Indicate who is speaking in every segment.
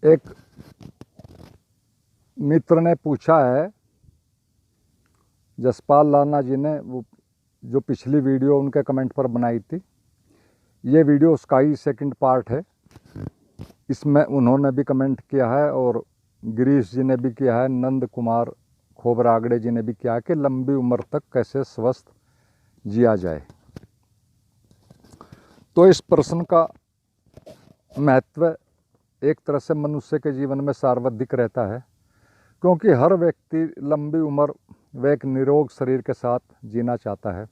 Speaker 1: एक मित्र ने पूछा है, जसपाल लाना जी ने, वो जो पिछली वीडियो उनके कमेंट पर बनाई थी, ये वीडियो उसका ही सेकंड पार्ट है। इसमें उन्होंने भी कमेंट किया है और गिरीश जी ने भी किया है, नंद कुमार खोबरागड़े जी ने भी किया है कि लंबी उम्र तक कैसे स्वस्थ जिया जाए। तो इस प्रश्न का महत्व एक तरह से मनुष्य के जीवन में सर्वाधिक रहता है, क्योंकि हर व्यक्ति लंबी उम्र व एक निरोग शरीर के साथ जीना चाहता है।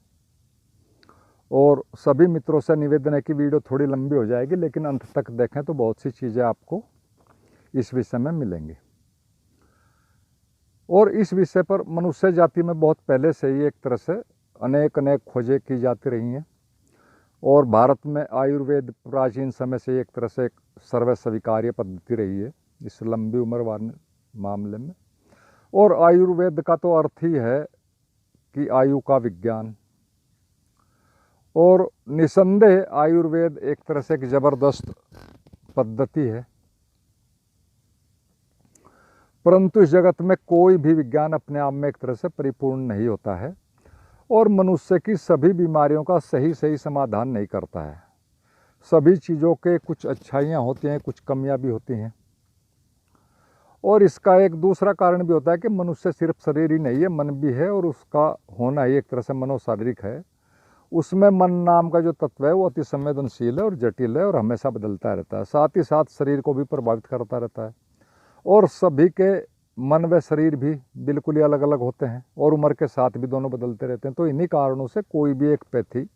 Speaker 1: और सभी मित्रों से निवेदन है कि वीडियो थोड़ी लंबी हो जाएगी, लेकिन अंत तक देखें तो बहुत सी चीज़ें आपको इस विषय में मिलेंगी। और इस विषय पर मनुष्य जाति में बहुत पहले से ही एक तरह से अनेक खोजें की जाती रही हैं। और भारत में आयुर्वेद प्राचीन समय से एक तरह से एक सर्व स्वीकार्य पद्धति रही है इस लंबी उम्र वाले मामले में। और आयुर्वेद का तो अर्थ ही है कि आयु का विज्ञान। और निसंदेह आयुर्वेद एक तरह से एक ज़बरदस्त पद्धति है, परंतु इस जगत में कोई भी विज्ञान अपने आप में एक तरह से परिपूर्ण नहीं होता है और मनुष्य की सभी बीमारियों का सही समाधान नहीं करता है। सभी चीज़ों के कुछ अच्छाइयाँ होती हैं, कुछ कमियाँ भी होती हैं। और इसका एक दूसरा कारण भी होता है कि मनुष्य सिर्फ शरीर ही नहीं है, मन भी है, और उसका होना ही एक तरह से मनोशारीरिक है। उसमें मन नाम का जो तत्व है वो अति संवेदनशील है और जटिल है और हमेशा बदलता रहता है, साथ ही साथ शरीर को भी प्रभावित करता रहता है। और सभी के मन व शरीर भी बिल्कुल ही अलग अलग होते हैं और उम्र के साथ भी दोनों बदलते रहते हैं। तो इन्हीं कारणों से कोई भी एक पैथी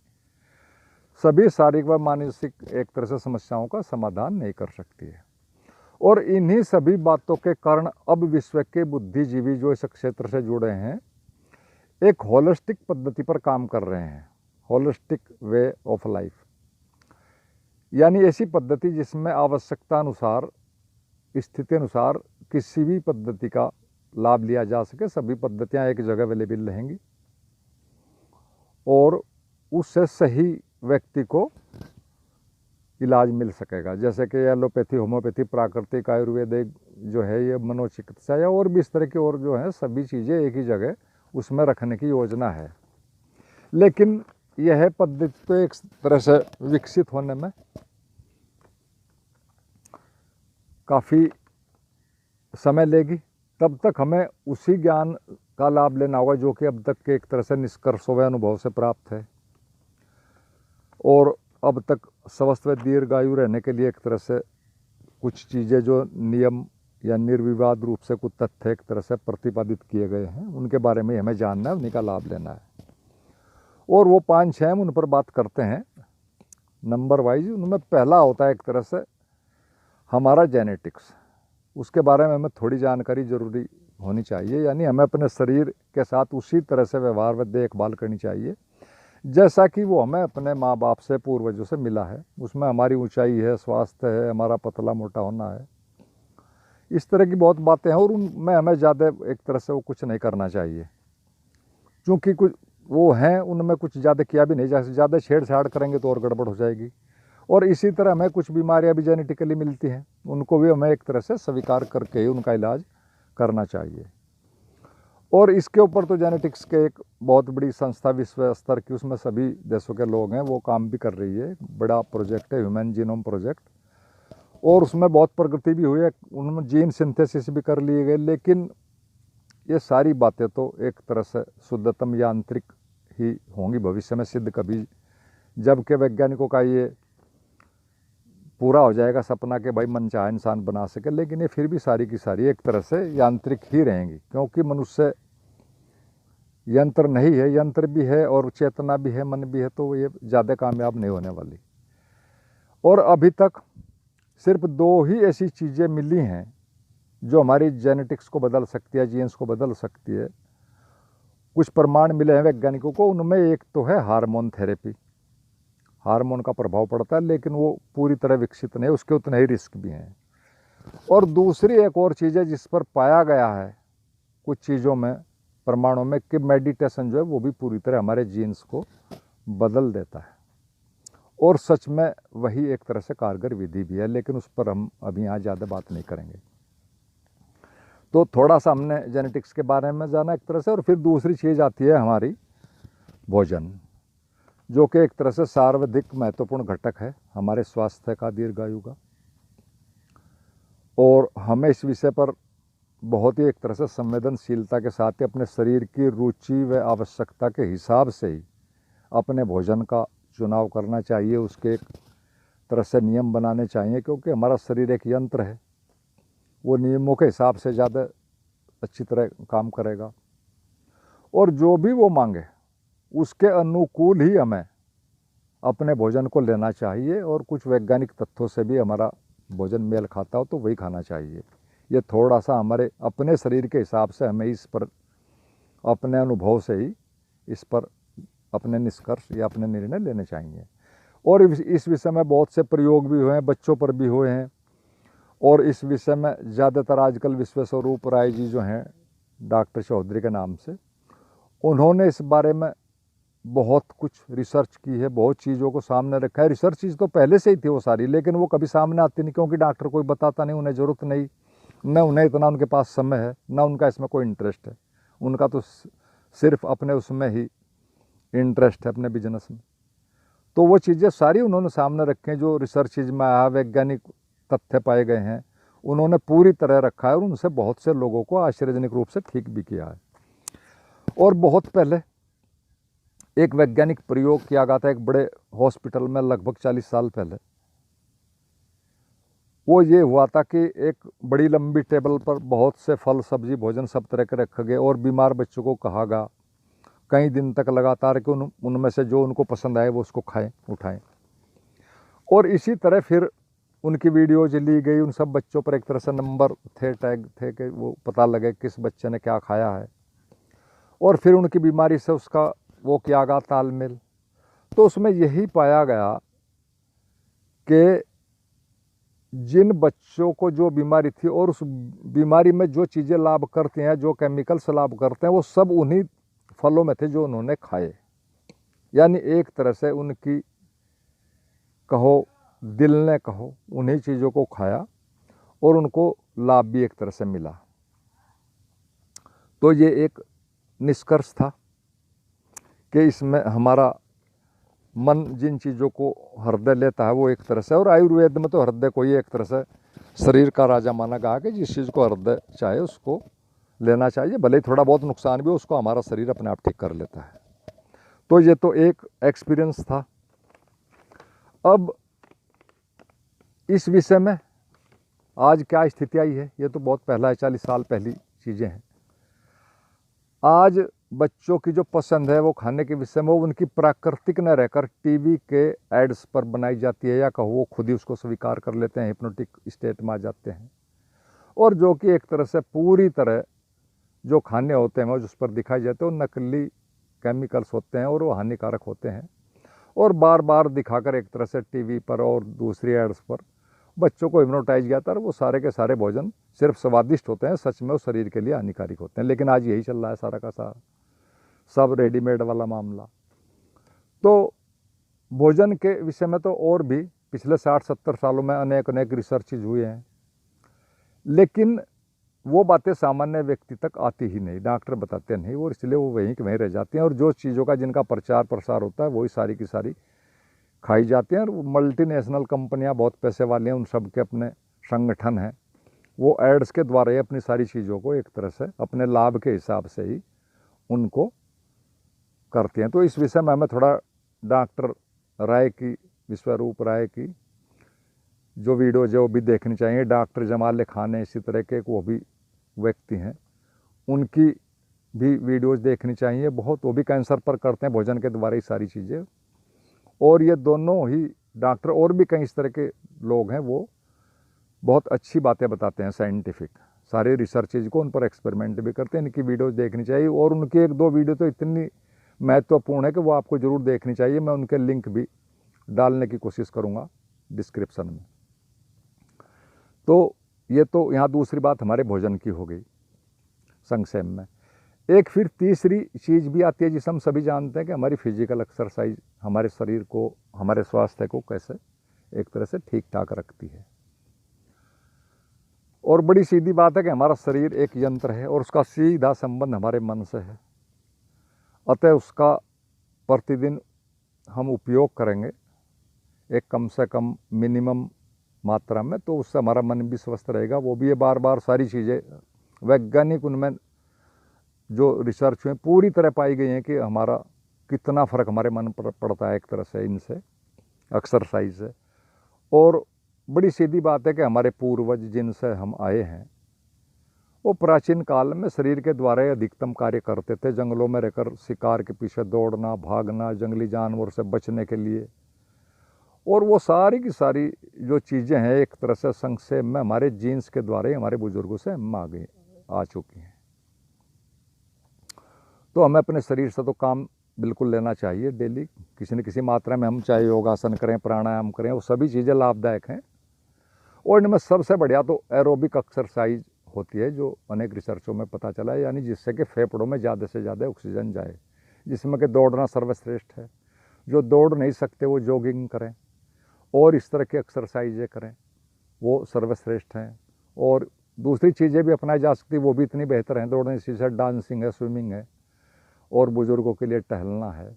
Speaker 1: सभी शारीरिक व मानसिक एक तरह से समस्याओं का समाधान नहीं कर सकती है। और इन्हीं सभी बातों के कारण अब विश्व के बुद्धिजीवी जो इस क्षेत्र से जुड़े हैं एक होलिस्टिक पद्धति पर काम कर रहे हैं, होलिस्टिक वे ऑफ लाइफ, यानी ऐसी पद्धति जिसमें आवश्यकता अनुसार, स्थिति अनुसार किसी भी पद्धति का लाभ लिया जा सके। सभी पद्धतियां एक जगह अवेलेबल रहेंगी और उससे सही व्यक्ति को इलाज मिल सकेगा। जैसे कि एलोपैथी, होम्योपैथी, प्राकृतिक आयुर्वेदिक जो है, ये मनोचिकित्सा या और भी इस तरह की और जो है सभी चीज़ें एक ही जगह उसमें रखने की योजना है। लेकिन यह पद्धति तो एक तरह से विकसित होने में काफ़ी समय लेगी। तब तक हमें उसी ज्ञान का लाभ लेना होगा जो कि अब तक के एक तरह से निष्कर्षों व अनुभव से प्राप्त है। और अब तक स्वस्थ व दीर्घायु रहने के लिए एक तरह से कुछ चीज़ें जो नियम या निर्विवाद रूप से कुछ तथ्य एक तरह से प्रतिपादित किए गए हैं, उनके बारे में हमें जानना है, उन्हीं का लाभ लेना है। और वो 5-6 हम उन पर बात करते हैं नंबर वाइज। उनमें पहला होता है एक तरह से हमारा जेनेटिक्स। उसके बारे में हमें थोड़ी जानकारी ज़रूरी होनी चाहिए, यानी हमें अपने शरीर के साथ उसी तरह से व्यवहार व देखभाल करनी चाहिए जैसा कि वो हमें अपने माँ बाप से, पूर्वजों से मिला है। उसमें हमारी ऊंचाई है, स्वास्थ्य है, हमारा पतला मोटा होना है, इस तरह की बहुत बातें हैं। और उनमें हमें ज़्यादा एक तरह से वो कुछ नहीं करना चाहिए, क्योंकि कुछ वो हैं उनमें कुछ ज़्यादा किया भी नहीं जा सकता। ज़्यादा छेड़छाड़ करेंगे तो और गड़बड़ हो जाएगी। और इसी तरह हमें कुछ बीमारियां भी जेनेटिकली मिलती हैं, उनको भी हमें एक तरह से स्वीकार करके ही उनका इलाज करना चाहिए। और इसके ऊपर तो जेनेटिक्स के एक बहुत बड़ी संस्था विश्व स्तर की, उसमें सभी देशों के लोग हैं, वो काम भी कर रही है। बड़ा प्रोजेक्ट है ह्यूमन जीनोम प्रोजेक्ट, और उसमें बहुत प्रगति भी हुई है। उनमें जीन सिंथेसिस भी कर लिए गए। लेकिन ये सारी बातें तो एक तरह से शुद्धतम यांत्रिक ही होंगी भविष्य में सिद्ध कभी, जबकि वैज्ञानिकों का ये पूरा हो जाएगा सपना कि भाई मनचाहा इंसान बना सके। लेकिन ये फिर भी सारी की सारी एक तरह से यांत्रिक ही रहेंगी, क्योंकि मनुष्य यंत्र नहीं है, यंत्र भी है और चेतना भी है, मन भी है, तो ये ज़्यादा कामयाब नहीं होने वाली। और अभी तक सिर्फ 2 ही ऐसी चीज़ें मिली हैं जो हमारी जेनेटिक्स को बदल सकती है, जीन्स को बदल सकती है। कुछ प्रमाण मिले हैं वैज्ञानिकों को, उनमें एक तो है हार्मोन थेरेपी। हार्मोन का प्रभाव पड़ता है, लेकिन वो पूरी तरह विकसित नहीं, उसके उतने ही रिस्क भी हैं। और दूसरी एक और चीज़ है जिस पर पाया गया है कुछ चीज़ों में, प्रमाणों में, कि मेडिटेशन जो है वो भी पूरी तरह हमारे जीन्स को बदल देता है। और सच में वही एक तरह से कारगर विधि भी है, लेकिन उस पर हम अभी यहाँ ज़्यादा बात नहीं करेंगे। तो थोड़ा सा हमने जेनेटिक्स के बारे में जाना एक तरह से, और फिर दूसरी चीज़ आती है हमारी भोजन, जो कि एक तरह से सर्वाधिक महत्वपूर्ण घटक है हमारे स्वास्थ्य का, दीर्घायु का। और हमें इस विषय पर बहुत ही एक तरह से संवेदनशीलता के साथ ही अपने शरीर की रुचि व आवश्यकता के हिसाब से ही अपने भोजन का चुनाव करना चाहिए, उसके एक तरह से नियम बनाने चाहिए, क्योंकि हमारा शरीर एक यंत्र है, वो नियमों के हिसाब से ज़्यादा अच्छी तरह काम करेगा। और जो भी वो मांगे उसके अनुकूल ही हमें अपने भोजन को लेना चाहिए, और कुछ वैज्ञानिक तथ्यों से भी हमारा भोजन मेल खाता हो तो वही खाना चाहिए। ये थोड़ा सा हमारे अपने शरीर के हिसाब से हमें इस पर अपने अनुभव से ही इस पर अपने निष्कर्ष या अपने निर्णय लेने चाहिए। और इस विषय में बहुत से प्रयोग भी हुए हैं, बच्चों पर भी हुए हैं। और इस विषय में ज़्यादातर आजकल विश्वस्वरूप राय जी जो हैं डॉक्टर चौधरी के नाम से, उन्होंने इस बारे में बहुत कुछ रिसर्च की है, बहुत चीज़ों को सामने रखा है। रिसर्च चीज़ तो पहले से ही थी वो सारी, लेकिन वो कभी सामने आती नहीं, क्योंकि डॉक्टर कोई बताता नहीं, उन्हें ज़रूरत नहीं, न उन्हें इतना उनके पास समय है, न उनका इसमें कोई इंटरेस्ट है। उनका तो सिर्फ अपने उसमें ही इंटरेस्ट है, अपने बिजनेस में। तो वो चीज़ें सारी उन्होंने सामने रखी हैं, जो रिसर्च में आया, वैज्ञानिक तथ्य पाए गए हैं, उन्होंने पूरी तरह रखा है, और उनसे बहुत से लोगों को आश्चर्यजनक रूप से ठीक भी किया है। और बहुत पहले एक वैज्ञानिक प्रयोग किया गया था एक बड़े हॉस्पिटल में, लगभग 40 साल पहले। वो ये हुआ था कि एक बड़ी लंबी टेबल पर बहुत से फल, सब्जी, भोजन सब तरह के रखे गए, और बीमार बच्चों को कहा गया कई दिन तक लगातार कि उनमें से जो उनको पसंद आए वो उसको खाएं, उठाएं। और इसी तरह फिर उनकी वीडियोज ली गई, उन सब बच्चों पर एक तरह से नंबर थे, टैग थे, कि वो पता लगे किस बच्चे ने क्या खाया है, और फिर उनकी बीमारी से उसका वो किया गया तालमेल। तो उसमें यही पाया गया कि जिन बच्चों को जो बीमारी थी और उस बीमारी में जो चीज़ें लाभ करती हैं, जो केमिकल्स लाभ करते हैं, वो सब उन्हीं फलों में थे जो उन्होंने खाए। यानी एक तरह से उनकी कहो, दिल ने कहो, उन्हीं चीज़ों को खाया और उनको लाभ भी एक तरह से मिला। तो ये एक निष्कर्ष था कि इसमें हमारा मन जिन चीज़ों को हृदय लेता है वो एक तरह से, और आयुर्वेद में तो हृदय को ही एक तरह से शरीर का राजा माना गया कि जिस चीज़ को हृदय चाहे उसको लेना चाहिए, भले ही थोड़ा बहुत नुकसान भी हो, उसको हमारा शरीर अपने आप ठीक कर लेता है। तो ये तो एक एक्सपीरियंस था। अब इस विषय में आज क्या स्थिति आई है, ये तो बहुत पहला है, 40 साल पहली चीज़ें हैं। आज बच्चों की जो पसंद है वो खाने के विषय में, वो उनकी प्राकृतिक न रहकर टीवी के एड्स पर बनाई जाती है, या कहो वो खुद ही उसको स्वीकार कर लेते हैं, हिप्नोटिक स्टेट में आ जाते हैं। और जो कि एक तरह से पूरी तरह जो खाने होते हैं उस पर दिखाई जाते हैं, वो नकली केमिकल्स होते हैं और वो हानिकारक होते हैं, और बार बार दिखाकर एक तरह से टीवी पर और दूसरी एड्स पर बच्चों को हिप्नोटाइज किया था। और वो सारे के सारे भोजन सिर्फ स्वादिष्ट होते हैं, सच में वो शरीर के लिए हानिकारक होते हैं। लेकिन आज यही चल रहा है सारा का सारा, सब रेडीमेड वाला मामला। तो भोजन के विषय में तो और भी पिछले 60-70 सालों में अनेक रिसर्चेज हुए हैं, लेकिन वो बातें सामान्य व्यक्ति तक आती ही नहीं, डॉक्टर बताते नहीं, और इसलिए वो वहीं के वहीं रह जाती हैं। और जो चीज़ों का जिनका प्रचार प्रसार होता है वही सारी की सारी खाई जाती हैं। और मल्टीनेशनल कंपनियां बहुत पैसे वाली हैं, उन सब के अपने संगठन हैं, वो एड्स के द्वारा ही अपनी सारी चीज़ों को एक तरह से अपने लाभ के हिसाब से ही उनको करती हैं। तो इस विषय में हमें थोड़ा डॉक्टर राय की, विश्वरूप राय की जो वीडियो जो भी देखनी चाहिए, डॉक्टर जमाल खान है इसी तरह के वो भी व्यक्ति हैं, उनकी भी वीडियोज़ देखनी चाहिए बहुत। वो भी कैंसर पर करते हैं भोजन के द्वारा ही सारी चीज़ें। और ये दोनों ही डॉक्टर और भी कई इस तरह के लोग हैं, वो बहुत अच्छी बातें बताते हैं, साइंटिफिक सारे रिसर्चेज को, उन पर एक्सपेरिमेंट भी करते हैं। इनकी वीडियोज़ देखनी चाहिए, और उनकी 1-2 वीडियो तो इतनी महत्वपूर्ण है कि वो आपको ज़रूर देखनी चाहिए। मैं उनके लिंक भी डालने की कोशिश करूँगा डिस्क्रिप्शन में। तो ये तो यहाँ दूसरी बात हमारे भोजन की हो गई संक्षेप में। एक फिर तीसरी चीज़ भी आती है जिसे हम सभी जानते हैं कि हमारी फिजिकल एक्सरसाइज हमारे शरीर को, हमारे स्वास्थ्य को कैसे एक तरह से ठीक ठाक रखती है। और बड़ी सीधी बात है कि हमारा शरीर एक यंत्र है और उसका सीधा संबंध हमारे मन से है। अतः उसका प्रतिदिन हम उपयोग करेंगे एक कम से कम मिनिमम मात्रा में, तो उससे हमारा मन भी स्वस्थ रहेगा। वो भी ये बार बार सारी चीज़ें वैज्ञानिक उनमें जो रिसर्च में पूरी तरह पाई गई हैं कि हमारा कितना फ़र्क हमारे मन पर पड़ता है एक तरह से इनसे, एक्सरसाइज से। और बड़ी सीधी बात है कि हमारे पूर्वज जिनसे हम आए हैं वो प्राचीन काल में शरीर के द्वारा ही अधिकतम कार्य करते थे। जंगलों में रहकर शिकार के पीछे दौड़ना, भागना, जंगली जानवर से बचने के लिए। और वो सारी की सारी जो चीज़ें हैं एक तरह से संक्षेप में हमारे जीन्स के द्वारा ही हमारे बुजुर्गों से हम आ चुकी हैं। तो हमें अपने शरीर से तो काम बिल्कुल लेना चाहिए डेली, किसी न किसी मात्रा में। हम चाहे योगासन करें, प्राणायाम करें, वो सभी चीज़ें लाभदायक हैं। और इनमें सबसे बढ़िया तो एरोबिक एक्सरसाइज होती है, जो अनेक रिसर्चों में पता चला है, यानी जिससे कि फेफड़ों में ज़्यादा से ज़्यादा ऑक्सीजन जाए, जिसमें कि दौड़ना सर्वश्रेष्ठ है। जो दौड़ नहीं सकते वो जॉगिंग करें और इस तरह की एक्सरसाइजें करें, वो सर्वश्रेष्ठ हैं। और दूसरी चीज़ें भी अपनाई जा सकती, वो भी इतनी बेहतर हैं दौड़ने से। डांसिंग है, स्विमिंग है, और बुज़ुर्गों के लिए टहलना है।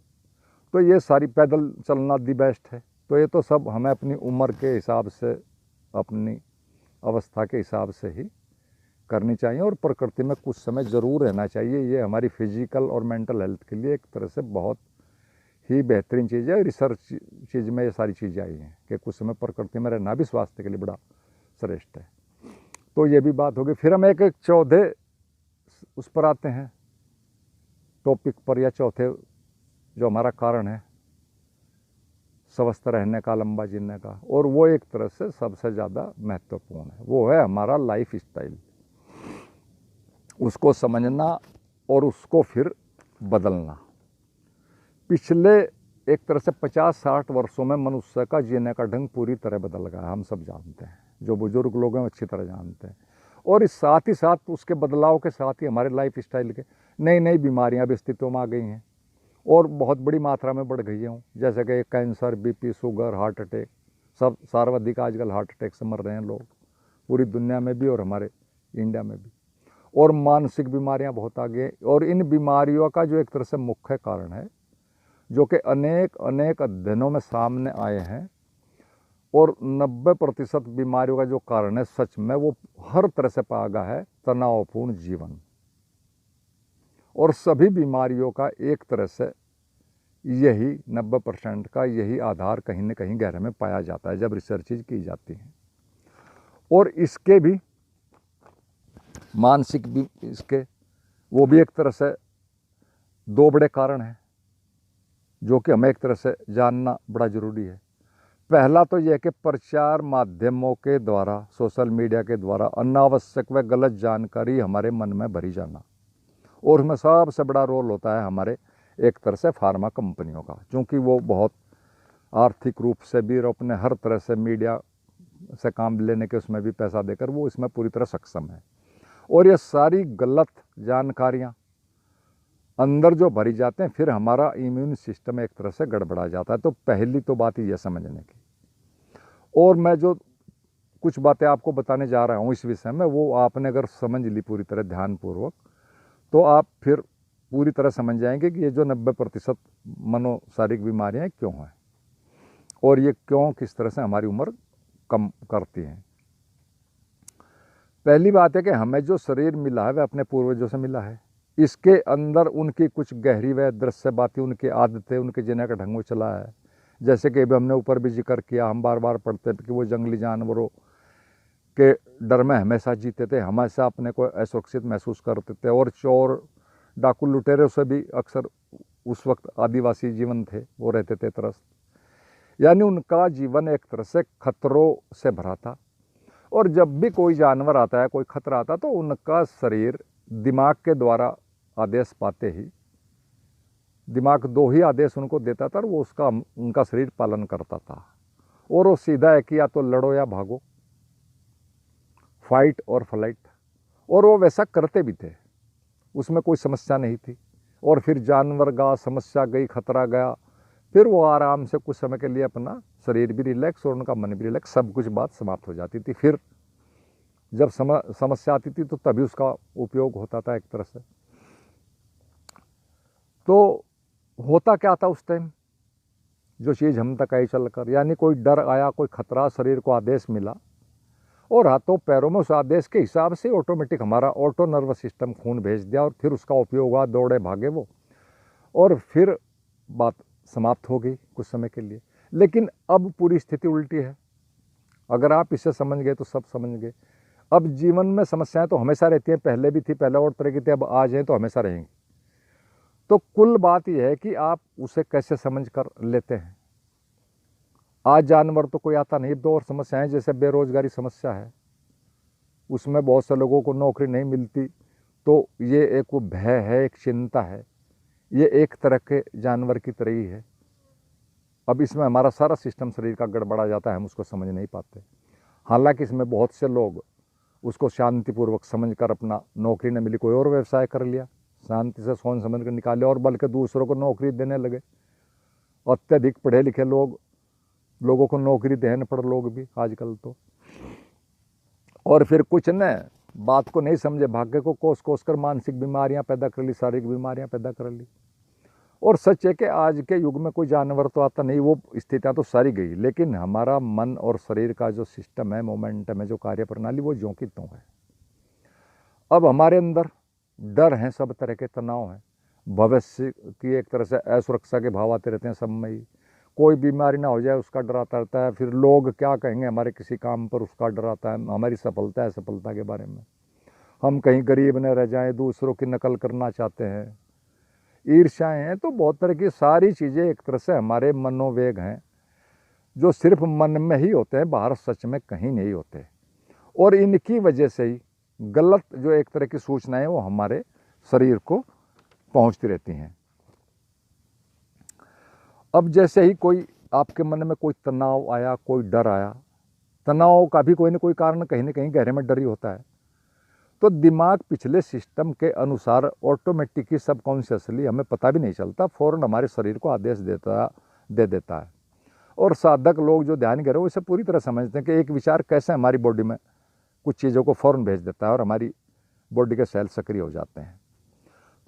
Speaker 1: तो ये सारी, पैदल चलना दी बेस्ट है। तो ये तो सब हमें अपनी उम्र के हिसाब से, अपनी अवस्था के हिसाब से ही करनी चाहिए। और प्रकृति में कुछ समय ज़रूर रहना चाहिए। ये हमारी फिजिकल और मेंटल हेल्थ के लिए एक तरह से बहुत ही बेहतरीन चीज़ है। रिसर्च चीज़ में ये सारी चीज़ें आई हैं कि कुछ समय प्रकृति में रहना भी स्वास्थ्य के लिए बड़ा श्रेष्ठ है। तो ये भी बात होगी। फिर हम एक चौथे उस पर आते हैं टॉपिक पर, या चौथे जो हमारा कारण है स्वस्थ रहने का, लंबा जीने का, और वो एक तरह से सबसे ज़्यादा महत्वपूर्ण है। वो है हमारा लाइफ स्टाइल। उसको समझना और उसको फिर बदलना। पिछले एक तरह से 50-60 वर्षों में मनुष्य का जीने का ढंग पूरी तरह बदल गया, हम सब जानते हैं। जो बुजुर्ग लोग हैं अच्छी तरह जानते हैं। और इस साथ ही साथ, उसके बदलाव के साथ ही हमारे लाइफ स्टाइल के नई नई बीमारियां भी अस्तित्व में आ गई हैं और बहुत बड़ी मात्रा में बढ़ गई हैं। जैसे कि cancer, BP, sugar, heart attack, सब सर्वाधिक आजकल हार्ट अटैक से मर रहे हैं लोग, पूरी दुनिया में भी और हमारे इंडिया में भी। और मानसिक बीमारियां बहुत आ गई। और इन बीमारियों का जो एक तरह से मुख्य कारण है, जो कि अनेक अध्ययनों में सामने आए हैं, और 90% बीमारियों का जो कारण है सच में वो हर तरह से पाया गया है, तनावपूर्ण जीवन। और सभी बीमारियों का एक तरह से यही 90% का यही आधार कहीं न कहीं गहरे में पाया जाता है जब रिसर्चेज की जाती हैं। और इसके भी मानसिक भी, इसके वो भी एक तरह से दो बड़े कारण हैं जो कि हमें एक तरह से जानना बड़ा ज़रूरी है। पहला तो यह कि प्रचार माध्यमों के द्वारा, सोशल मीडिया के द्वारा अनावश्यक व गलत जानकारी हमारे मन में भरी जाना। और उसमें सबसे बड़ा रोल होता है हमारे एक तरह से फार्मा कंपनियों का, क्योंकि वो बहुत आर्थिक रूप से भी और अपने हर तरह से मीडिया से काम लेने के उसमें भी पैसा देकर वो इसमें पूरी तरह सक्षम है। और ये सारी गलत जानकारियाँ अंदर जो भरी जाते हैं, फिर हमारा इम्यून सिस्टम एक तरह से गड़बड़ा जाता है। तो पहली तो बात ही यह समझने की। और मैं जो कुछ बातें आपको बताने जा रहा हूँ इस विषय में, वो आपने अगर समझ ली पूरी तरह ध्यानपूर्वक, तो आप फिर पूरी तरह समझ जाएंगे कि ये जो 90% मनोशारीरिक बीमारियाँ क्यों हैं और ये क्यों, किस तरह से हमारी उम्र कम करती हैं। पहली बात है कि हमें जो शरीर मिला है वह अपने पूर्वजों से मिला है। इसके अंदर उनकी कुछ गहरी व दृश्य बातें, उनकी आदतें, उनके जीने का ढंग चला है। जैसे कि अभी हमने ऊपर भी जिक्र किया, हम बार बार पढ़ते हैं कि वो जंगली जानवरों के डर में हमेशा जीते थे, हमेशा अपने को असुरक्षित महसूस करते थे। और चोर, डाकू, लुटेरों से भी अक्सर उस वक्त आदिवासी जीवन थे, वो रहते थे त्रस्त। यानी उनका जीवन एक तरह से खतरों से भरा था। और जब भी कोई जानवर आता है, कोई खतरा आता, तो उनका शरीर दिमाग के द्वारा आदेश पाते ही, दिमाग दो ही आदेश उनको देता था और वो उसका उनका शरीर पालन करता था। और वो सीधा है कि या तो लड़ो या भागो, फाइट और फ्लाइट। और वो वैसा करते भी थे। उसमें कोई समस्या नहीं थी। और फिर जानवर गया, समस्या गई, खतरा गया, फिर वो आराम से कुछ समय के लिए अपना शरीर भी रिलैक्स और उनका मन भी रिलैक्स, सब कुछ बात समाप्त हो जाती थी। फिर जब समस्या आती थी तो तभी उसका उपयोग होता था एक तरह से। तो होता क्या था उस टाइम, जो चीज़ हम तक आई चलकर, यानी कोई डर आया, कोई खतरा, शरीर को आदेश मिला और हाथों पैरों में उस आदेश के हिसाब से ऑटोमेटिक हमारा ऑटो नर्वस सिस्टम खून भेज दिया और फिर उसका उपयोग हुआ, दौड़े भागे वो, और फिर बात समाप्त हो गई कुछ समय के लिए। लेकिन अब पूरी स्थिति उल्टी है। अगर आप इसे समझ गए तो सब समझ गए। अब जीवन में समस्याएं तो हमेशा रहती हैं, पहले भी थी, पहले और तरह की थी, अब आज हैं तो हमेशा रहेंगी। तो कुल बात यह है कि आप उसे कैसे समझ कर लेते हैं। आज जानवर तो कोई आता नहीं, दो और समस्याएं, जैसे बेरोजगारी समस्या है, उसमें बहुत से लोगों को नौकरी नहीं मिलती, तो ये एक वो भय है, एक चिंता है, ये एक तरह के जानवर की तरह ही है। अब इसमें हमारा सारा सिस्टम शरीर का गड़बड़ा जाता है, हम उसको समझ नहीं पाते। हालांकि इसमें बहुत से लोग उसको शांतिपूर्वक समझकर अपना नौकरी न मिली कोई और व्यवसाय कर लिया, शांति से सोच समझ कर निकाले, और बल्कि दूसरों को नौकरी देने लगे। अत्यधिक पढ़े लिखे लोगों को नौकरी देने पड़ लोग भी आजकल तो। और फिर कुछ न बात को नहीं समझे, भाग्य को कोस कोस कर मानसिक बीमारियां पैदा कर ली, शारीरिक बीमारियां पैदा कर ली। और सच है कि आज के युग में कोई जानवर तो आता नहीं, वो स्थितियां तो सारी गई, लेकिन हमारा मन और शरीर का जो सिस्टम है, मोमेंटम है, जो कार्य प्रणाली, वो ज्यों की त्यों है। अब हमारे अंदर डर हैं, सब तरह के तनाव हैं, भविष्य की एक तरह से असुरक्षा के भाव आते रहते हैं सब में ही। कोई बीमारी ना हो जाए उसका डर आता रहता है, फिर लोग क्या कहेंगे हमारे किसी काम पर, उसका डर आता है, हमारी सफलता है, सफलता के बारे में, हम कहीं गरीब न रह जाएं, दूसरों की नकल करना चाहते हैं, ईर्ष्याएं हैं। तो बहुत तरह की सारी चीज़ें एक तरह से हमारे मनोवेग हैं, जो सिर्फ मन में ही होते हैं, बाहर सच में कहीं नहीं होते। और इनकी वजह से ही गलत जो एक तरह की सूचनाएं वो हमारे शरीर को पहुंचती रहती हैं। अब जैसे ही कोई आपके मन में कोई तनाव आया, कोई डर आया, तनाव का भी कोई ना कोई कारण कहीं ना कहीं गहरे में डर ही होता है, तो दिमाग पिछले सिस्टम के अनुसार ऑटोमेटिक ही सबकॉन्शियसली, हमें पता भी नहीं चलता, फौरन हमारे शरीर को आदेश दे देता है। और साधक लोग जो ध्यान कर रहे हैं, इसे पूरी तरह समझते हैं कि एक विचार कैसे हमारी बॉडी में कुछ चीज़ों को फौरन भेज देता है और हमारी बॉडी के सेल सक्रिय हो जाते हैं।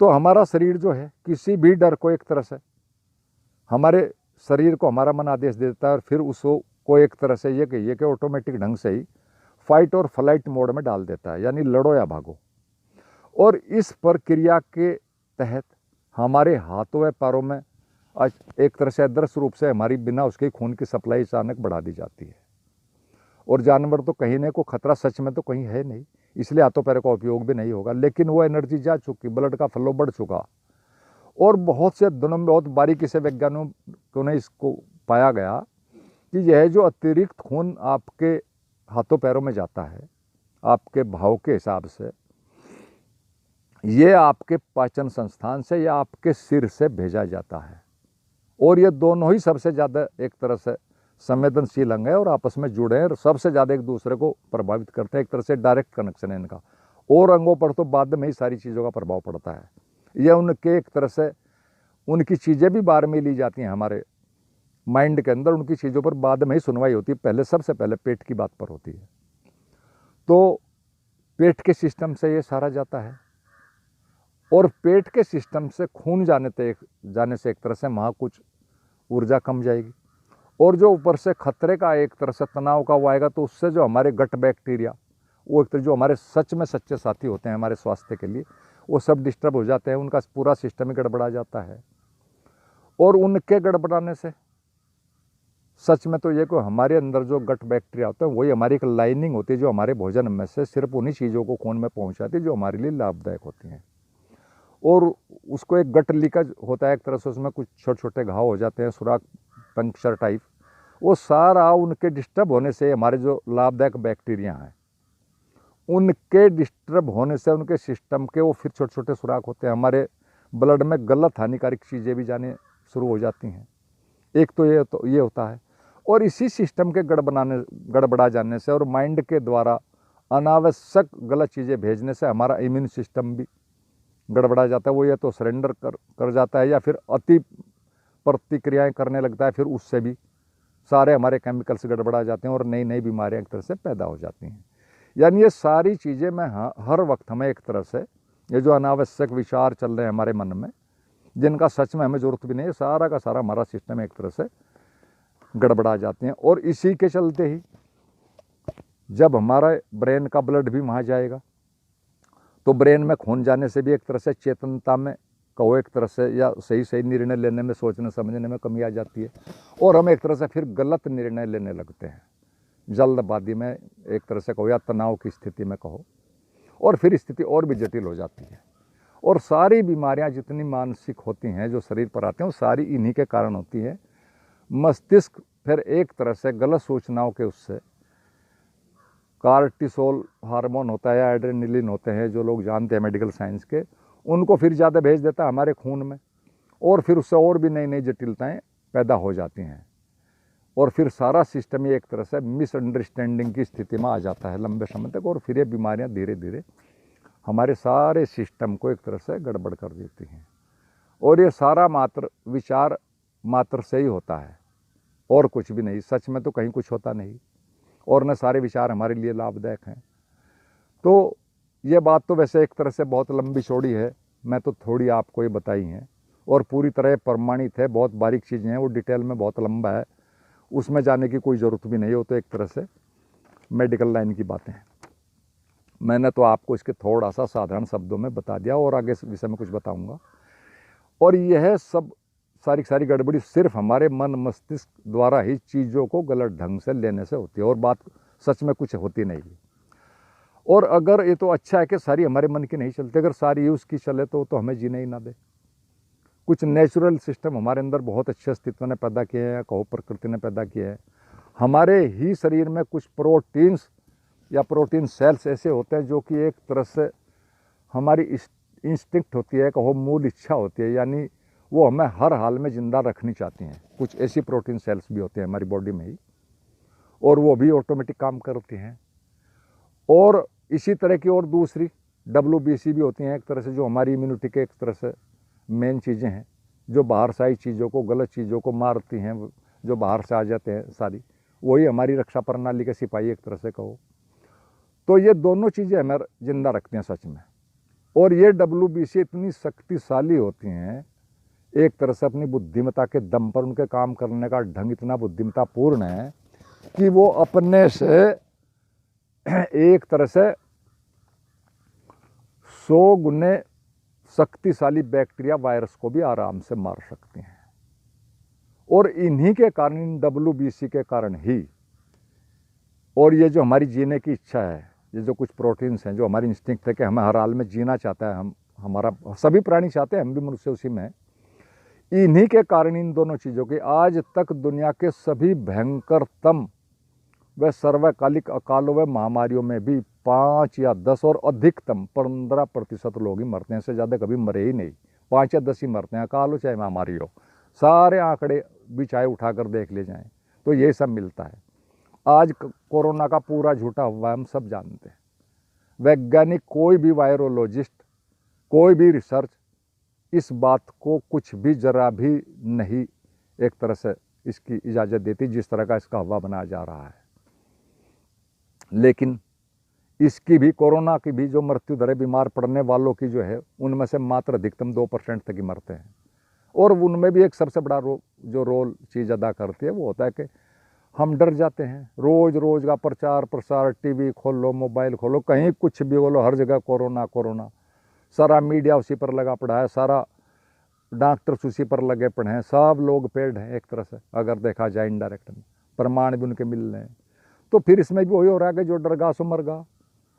Speaker 1: तो हमारा शरीर जो है, किसी भी डर को एक तरह से हमारे शरीर को हमारा मन आदेश देता है, और फिर उसको एक तरह से ये कहिए कि ऑटोमेटिक ढंग से ही फाइट और फ्लाइट मोड में डाल देता है, यानी लड़ो या भागो। और इस प्रक्रिया के तहत हमारे हाथों व पैरों में एक तरह से अदृश्य रूप से हमारी बिना उसके खून की सप्लाई अचानक बढ़ा दी जाती है। और जानवर तो कहीं नहीं, को खतरा सच में तो कहीं है नहीं, इसलिए हाथों पैरों का उपयोग भी नहीं होगा, लेकिन वो एनर्जी जा चुकी, ब्लड का फ्लो बढ़ चुका। और बहुत से दिनों में बहुत बारीकी से वैज्ञानिकों ने इसको पाया गया कि यह जो अतिरिक्त खून आपके हाथों पैरों में जाता है, आपके भाव के हिसाब से, ये आपके पाचन संस्थान से या आपके सिर से भेजा जाता है। और ये दोनों ही सबसे ज़्यादा एक तरह से संवेदनशील अंग है और आपस में जुड़े हैं और सबसे ज़्यादा एक दूसरे को प्रभावित करते हैं, एक तरह से डायरेक्ट कनेक्शन है इनका। और अंगों पर तो बाद में ही सारी चीज़ों का प्रभाव पड़ता है। यह उनके एक तरह से उनकी चीज़ें भी बाहर में ली जाती हैं हमारे माइंड के अंदर, उनकी चीज़ों पर बाद में ही सुनवाई होती है, पहले सबसे पहले पेट की बात पर होती है। तो पेट के सिस्टम से ये सारा जाता है और पेट के सिस्टम से खून जाने से एक तरह से वहाँ कुछ ऊर्जा कम जाएगी और जो ऊपर से खतरे का एक तरह से तनाव का वो आएगा, तो उससे जो हमारे गट बैक्टीरिया, वो एक तरह जो हमारे सच में सच्चे साथी होते हैं हमारे स्वास्थ्य के लिए, वो सब डिस्टर्ब हो जाते हैं, उनका पूरा सिस्टम ही गड़बड़ा जाता है। और उनके गड़बड़ाने से सच में तो ये को हमारे अंदर जो गट बैक्टीरिया होता है वही हमारी एक लाइनिंग होती है, जो हमारे भोजन में से सिर्फ उन्हीं चीज़ों को खून में पहुँचाती है जो हमारे लिए लाभदायक होती हैं। और उसको एक गट लीकेज होता है एक तरह से, उसमें कुछ छोटे छोटे घाव हो जाते हैं, सुराख, पंक्चर टाइप, वो सारा उनके डिस्टर्ब होने से हमारे जो लाभदायक बैक्टीरिया हैं उनके डिस्टर्ब होने से उनके सिस्टम के वो फिर छोटे छोटे सुराख होते हैं, हमारे ब्लड में गलत हानिकारक चीज़ें भी जाने शुरू हो जाती हैं। एक तो ये होता है। और इसी सिस्टम के गड़बड़ा जाने से और माइंड के द्वारा अनावश्यक गलत चीज़ें भेजने से हमारा इम्यून सिस्टम भी गड़बड़ा जाता है, वो या तो सरेंडर कर जाता है या फिर अति प्रतिक्रियाएं करने लगता है, फिर उससे भी सारे हमारे केमिकल्स गड़बड़ा जाते हैं और नई नई बीमारियां एक तरह से पैदा हो जाती हैं। यानी ये सारी चीज़ें मैं हर वक्त हमें एक तरह से ये जो अनावश्यक विचार चल रहे हैं हमारे मन में, जिनका सच में हमें ज़रूरत भी नहीं है, सारा का सारा हमारा सिस्टम एक तरह से गड़बड़ा जाते हैं। और इसी के चलते ही जब हमारा ब्रेन का ब्लड भी वहाँ जाएगा तो ब्रेन में खून जाने से भी एक तरह से चेतनता में कहो एक तरह से या सही सही निर्णय लेने में, सोचने समझने में कमी आ जाती है और हम एक तरह से फिर गलत निर्णय लेने लगते हैं, जल्दबाजी में एक तरह से कहो या तनाव की स्थिति में कहो, और फिर स्थिति और भी जटिल हो जाती है। और सारी बीमारियां जितनी मानसिक होती हैं जो शरीर पर आती हैं वो सारी इन्हीं के कारण होती है। मस्तिष्क फिर एक तरह से गलत सूचनाओं के उससे कार्टिसोल हार्मोन होता है या एड्रेनलिन होते हैं जो लोग जानते हैं मेडिकल साइंस के, उनको फिर ज़्यादा भेज देता है हमारे खून में और फिर उससे और भी नई नई जटिलताएं पैदा हो जाती हैं और फिर सारा सिस्टम ही एक तरह से मिसअंडरस्टैंडिंग की स्थिति में आ जाता है लंबे समय तक और फिर ये बीमारियां धीरे धीरे हमारे सारे सिस्टम को एक तरह से गड़बड़ कर देती हैं। और ये सारा मात्र विचार मात्र से ही होता है और कुछ भी नहीं, सच में तो कहीं कुछ होता नहीं और न सारे विचार हमारे लिए लाभदायक हैं। तो ये बात तो वैसे एक तरह से बहुत लंबी चौड़ी है, मैं तो थोड़ी आपको ये बताई हैं और पूरी तरह प्रमाणित है, बहुत बारीक चीज़ें हैं, वो डिटेल में बहुत लंबा है, उसमें जाने की कोई ज़रूरत भी नहीं हो, तो एक तरह से मेडिकल लाइन की बातें हैं। मैंने तो आपको इसके थोड़ा सा साधारण शब्दों में बता दिया और आगे इस विषय में कुछ बताऊंगा। और यह सब सारी गड़बड़ी सिर्फ हमारे मन मस्तिष्क द्वारा ही चीज़ों को गलत ढंग से लेने से होती है और बात सच में कुछ होती नहीं। और अगर ये तो अच्छा है कि सारी हमारे मन की नहीं चलती, अगर सारी उसकी चले तो हमें जीने ही ना दे। कुछ नेचुरल सिस्टम हमारे अंदर बहुत अच्छे अस्तित्व ने पैदा किए हैं, कहो प्रकृति ने पैदा किए हैं। हमारे ही शरीर में कुछ प्रोटीन्स या प्रोटीन सेल्स ऐसे होते हैं जो कि एक तरह से हमारी इंस्टिंक्ट होती है, कहो मूल इच्छा होती है, यानी वो हमें हर हाल में ज़िंदा रखनी चाहती हैं। कुछ ऐसी प्रोटीन सेल्स भी होती हैं हमारी बॉडी में ही और वो भी ऑटोमेटिक काम करती हैं। और इसी तरह की और दूसरी WBC भी होती हैं एक तरह से, जो हमारी इम्यूनिटी के एक तरह से मेन चीज़ें हैं, जो बाहर से आई चीज़ों को, गलत चीज़ों को मारती हैं, जो बाहर से आ जाते हैं सारी, वही हमारी रक्षा प्रणाली के सिपाही एक तरह से कहो। तो ये दोनों चीज़ें हमें जिंदा रखती हैं सच में। और ये WBC इतनी शक्तिशाली होती हैं एक तरह से, अपनी बुद्धिमत्ता के दम पर उनके काम करने का ढंग इतना बुद्धिमत्तापूर्ण है कि वो अपने से एक तरह से 100 गुने शक्तिशाली बैक्टीरिया वायरस को भी आराम से मार सकती हैं। और इन्हीं के कारण, इन WBC के कारण ही, और ये जो हमारी जीने की इच्छा है, ये जो कुछ प्रोटीन्स हैं जो हमारी इंस्टिंक्ट है कि हमें हर हाल में जीना चाहता है, हमारा सभी प्राणी चाहते हैं, हम भी मनुष्य उसी में, इन्हीं के कारण इन दोनों चीज़ों की आज तक दुनिया के सभी भयंकरतम व सर्वकालिक अकालों व महामारियों में भी 5 या 10 और अधिकतम 15% लोग ही मरते हैं, इससे ज़्यादा कभी मरे ही नहीं। 5 या 10 ही मरते हैं, अकाल हो चाहे महामारी हो, सारे आंकड़े भी चाहे उठाकर देख ले जाएं तो ये सब मिलता है। आज कोरोना का पूरा झूठा हुआ हम सब जानते हैं। वैज्ञानिक, कोई भी वायरोलॉजिस्ट, कोई भी रिसर्च इस बात को कुछ भी जरा भी नहीं एक तरह से इसकी इजाज़त देती जिस तरह का इसका हवा बनाया जा रहा है। लेकिन इसकी भी, कोरोना की भी जो मृत्यु दर है, बीमार पड़ने वालों की जो है, उनमें से मात्र अधिकतम 2% तक ही मरते हैं। और उनमें भी एक सबसे बड़ा जो रोल चीज़ अदा करती है वो होता है कि हम डर जाते हैं। रोज़ रोज़ का प्रचार प्रसार, टीवी खोलो, मोबाइल खोलो, कहीं कुछ भी बोलो, हर जगह कोरोना कोरोना, सारा मीडिया उसी पर लगा पड़ा है, सारा डॉक्टर्स उसी पर लगे पड़े हैं, सब लोग पेड हैं एक तरह से, अगर देखा जाए इनडायरेक्ट में, प्रमाण भी उनके मिल रहे हैं। तो फिर इसमें भी वही हो रहा है कि जो डरगा सो मरगा।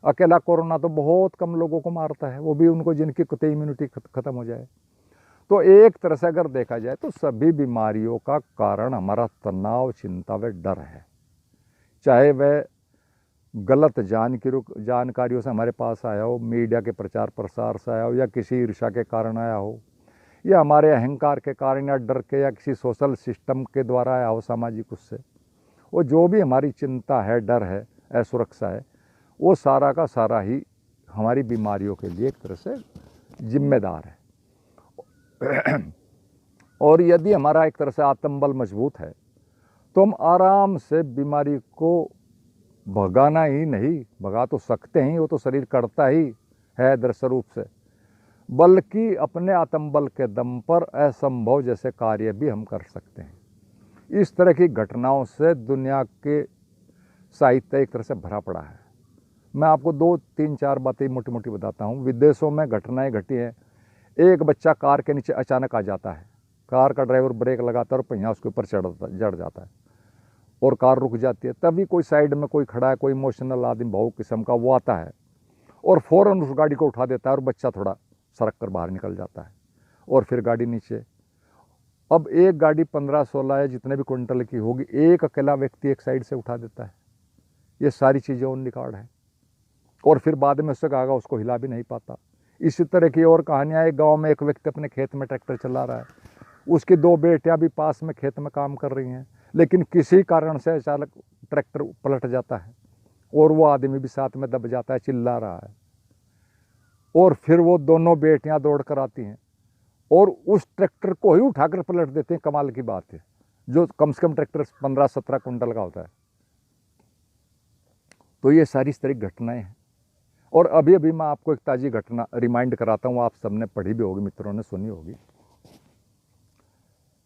Speaker 1: अकेला कोरोना तो बहुत कम लोगों को मारता है, वो भी उनको जिनकी कुत्ते इम्यूनिटी खत्म हो जाए। तो एक तरह से अगर देखा जाए तो सभी बीमारियों का कारण हमारा तनाव, चिंता व डर है। चाहे वह गलत जानकारियों से हमारे पास आया हो, मीडिया के प्रचार प्रसार से आया हो, या किसी ईर्ष्या के कारण आया हो, या हमारे अहंकार के कारण, या डर के, या किसी सोशल सिस्टम के द्वारा आया हो, सामाजिक उससे, वो जो भी हमारी चिंता है, डर है, असुरक्षा है, वो सारा का सारा ही हमारी बीमारियों के लिए एक तरह से जिम्मेदार है। और यदि हमारा एक तरह से आत्मबल मजबूत है तो हम आराम से बीमारी को भगाना ही नहीं, भगा तो सकते हैं, वो तो शरीर करता ही है दृश्य रूप से, बल्कि अपने आत्मबल के दम पर असंभव जैसे कार्य भी हम कर सकते हैं। इस तरह की घटनाओं से दुनिया के साहित्य एक तरह से भरा पड़ा है। मैं आपको 2-3-4 बातें मोटी मोटी बताता हूँ। विदेशों में घटनाएं घटी हैं। एक बच्चा कार के नीचे अचानक आ जाता है, कार का ड्राइवर ब्रेक लगाता है और पहिया उसके ऊपर चढ़ जाता है और कार रुक जाती है। तभी कोई साइड में कोई खड़ा है, कोई इमोशनल आदमी भावुक किस्म का, वो आता है और फ़ौरन उस गाड़ी को उठा देता है और बच्चा थोड़ा सड़क कर बाहर निकल जाता है और फिर गाड़ी नीचे। अब एक गाड़ी 15-16 या जितने भी क्विंटल की होगी, एक अकेला व्यक्ति एक साइड से उठा देता है। ये सारी चीज़ें ऑन रिकॉर्ड है और फिर बाद में उससे कहा उसको हिला भी नहीं पाता। इसी तरह की और कहानियाँ। एक गांव में एक व्यक्ति अपने खेत में ट्रैक्टर चला रहा है, उसकी 2 बेटियां भी पास में खेत में काम कर रही हैं, लेकिन किसी कारण से अचानक ट्रैक्टर पलट जाता है और वो आदमी भी साथ में दब जाता है, चिल्ला रहा है। और फिर वो दोनों बेटियां दौड़ कर आती हैं और उस ट्रैक्टर को ही उठाकर पलट देते हैं। कमाल की बात है, जो कम से कम ट्रैक्टर 15-17 कुंटल का होता है। तो ये सारी इस तरह की घटनाएं हैं। और अभी अभी मैं आपको एक ताज़ी घटना रिमाइंड कराता हूँ, आप सबने पढ़ी भी होगी, मित्रों ने सुनी होगी।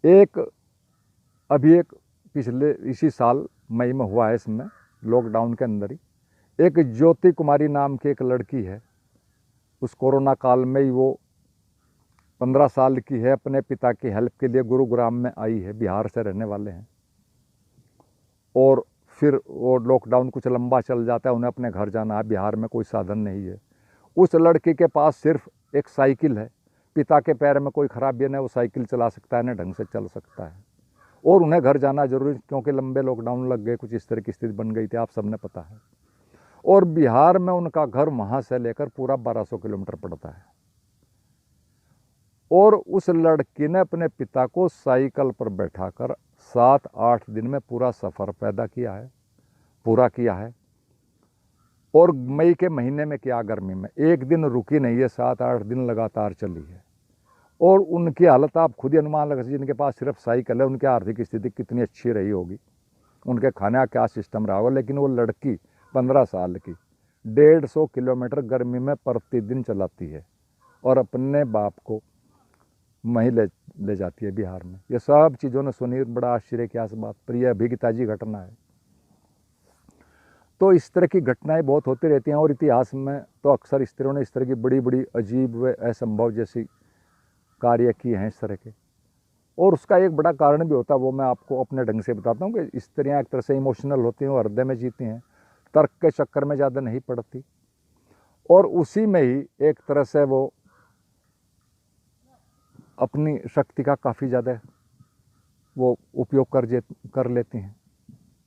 Speaker 1: एक पिछले इसी साल मई में हुआ है, इसमें लॉकडाउन के अंदर ही, एक ज्योति कुमारी नाम की एक लड़की है। उस कोरोना काल में ही वो 15 साल की है, अपने पिता की हेल्प के लिए गुरुग्राम में आई है, बिहार से रहने वाले हैं। और फिर वो लॉकडाउन कुछ लंबा चल जाता है, उन्हें अपने घर जाना है, बिहार में कोई साधन नहीं है। उस लड़की के पास सिर्फ एक साइकिल है, पिता के पैर में कोई खराबी नहीं, वो साइकिल चला सकता है, न ढंग से चल सकता है, और उन्हें घर जाना जरूरी क्योंकि लंबे लॉकडाउन लग गए, कुछ इस तरह की स्थिति बन गई थी, आप सबने पता है। और बिहार में उनका घर वहाँ से लेकर पूरा 1200 किलोमीटर पड़ता है। और उस लड़की ने अपने पिता को साइकिल पर बैठाकर 7-8 दिन में पूरा सफ़र पूरा किया है। और मई के महीने में क्या, गर्मी में एक दिन रुकी नहीं है, 7-8 दिन लगातार चली है। और उनकी हालत आप खुद ही अनुमान लगा सकते, जिनके पास सिर्फ साइकिल है, उनकी आर्थिक स्थिति कितनी अच्छी रही होगी, उनके खाने का क्या सिस्टम रहा होगा। लेकिन वो लड़की 15 साल की 150 किलोमीटर गर्मी में प्रतिदिन चलाती है और अपने बाप को वहीं ले जाती है बिहार में। ये सब चीज़ों ने सुनी, बड़ा आश्चर्य की बात, पर यह अभी की ताज़ी घटना है। तो इस तरह की घटनाएं बहुत होती रहती हैं और इतिहास में तो अक्सर इस तरह ने इस तरह की बड़ी बड़ी अजीब व असंभव जैसी कार्य किए हैं इस तरह के। और उसका एक बड़ा कारण भी होता है, वो मैं आपको अपने ढंग से बताता हूँ कि स्त्रियाँ एक तरह से इमोशनल होती हैं, वो हृदय में जीती हैं, तर्क के चक्कर में ज़्यादा नहीं पड़ती, और उसी में ही एक तरह से वो अपनी शक्ति का काफ़ी ज़्यादा वो उपयोग कर लेती हैं।